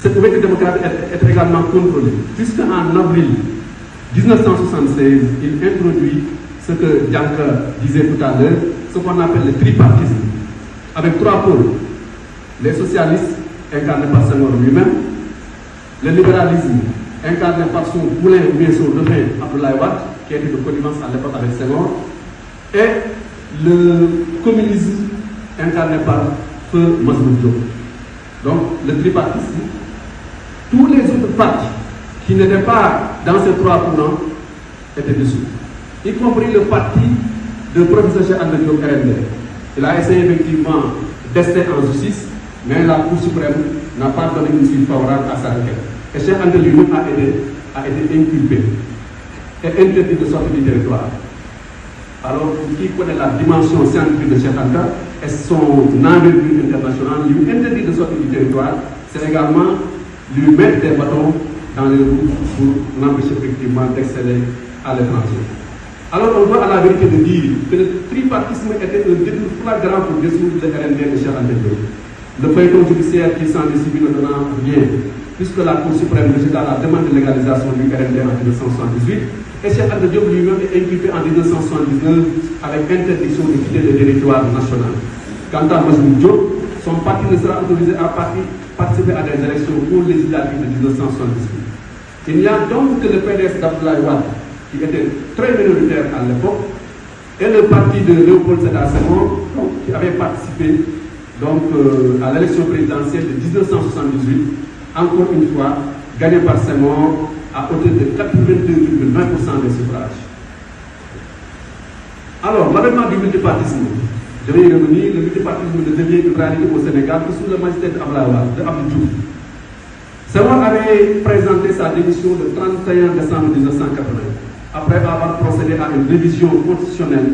Cette ouverture démocratique est également contrôlée, puisqu'en avril 1976, il introduit ce que Dianka disait tout à l'heure, ce qu'on appelle le tripartisme, avec trois pôles. Les socialistes, incarnés par Senghor lui-même, le libéralisme, incarné par son poulain ou bien son dauphin, Abdoulaye Wade, qui était de connivence à l'époque avec Senghor, et le communisme, incarné par Feu Majhemout Diop. Donc, le tripartisme, tous les autres partis qui n'étaient pas dans ces trois courants étaient dessous, y compris le parti de professeur Cheikh Anta Diop RND. Il a essayé effectivement d'ester en justice, mais la Cour suprême n'a pas donné une suite favorable à sa requête. Et Cheikh Anta lui-même a été inculpé et interdit de sortir du territoire. Alors, qui connaît la dimension scientifique de Cheikh Anta et son envergure internationale, lui interdit de sortir du territoire, c'est également lui mettre des bâtons dans les roues pour l'empêcher effectivement d'exceller à l'étranger. Alors on doit à la vérité de dire que le tripartisme était un détour flagrant pour dissoudre le RND de Cheikh Anta Diop. Le feuilleton judiciaire qui s'en est suivi ne donnant rien, puisque la Cour suprême rejeta la demande de légalisation du RND en 1978, et Cheikh Anta Diop lui-même est inculpé en 1979 avec interdiction de quitter le territoire national. Quant à Majhemout Diop, son parti ne sera autorisé à participer à des élections pour législatives de 1978. Il n'y a donc que le PDS d'Abdoulaye Wade, qui était très minoritaire à l'époque, et le parti de Léopold Sédar Senghor, qui avait participé donc, à l'élection présidentielle de 1978, encore une fois gagné par Senghor à hauteur de 82,20% des suffrages. Alors, l'avènement du multipartisme, je vais y revenir, le multipartisme devient une réalité au Sénégal sous le magistère d'Abdoulaye Wade, de Abdou Diouf. Senghor avait présenté sa démission le 31 décembre 1980, après avoir procédé à une révision constitutionnelle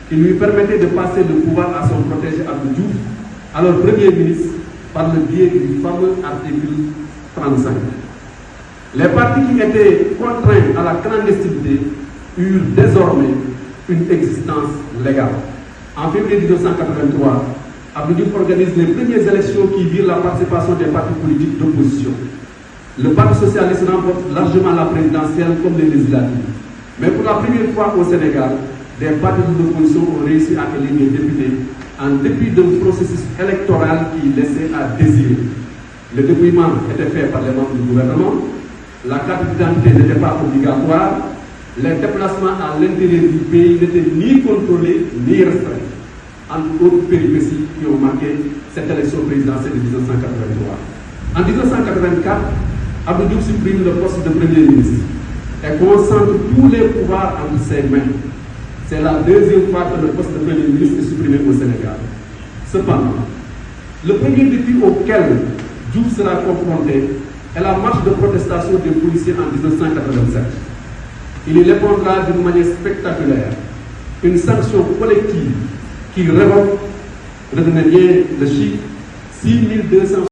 qui lui permettait de passer le pouvoir à son protégé Abdou Diouf, alors Premier ministre, par le biais du fameux article 35. Les partis qui étaient contraints à la clandestinité eurent désormais une existence légale. En février 1983, Abdou Diouf organise les premières élections qui virent la participation des partis politiques d'opposition. Le Parti socialiste remporte largement la présidentielle comme les législatives. Mais pour la première fois au Sénégal, des partis de l'opposition ont réussi à élire des députés en dépit d'un processus électoral qui laissait à désirer. Le dépouillement était fait par les membres du gouvernement, la carte d'identité n'était pas obligatoire, les déplacements à l'intérieur du pays n'étaient ni contrôlés ni restreints, entre autres péripéties qui ont marqué cette élection présidentielle de 1983. En 1984, Abdou Diouf supprime le poste de Premier ministre et concentre tous les pouvoirs entre ses mains. C'est la deuxième fois que le poste de Premier ministre est supprimé au Sénégal. Cependant, le premier défi auquel Diouf sera confronté est la marche de protestation des policiers en 1987. Il y répondra d'une manière spectaculaire, une sanction collective qui révoque, retenez bien le chiffre, 6200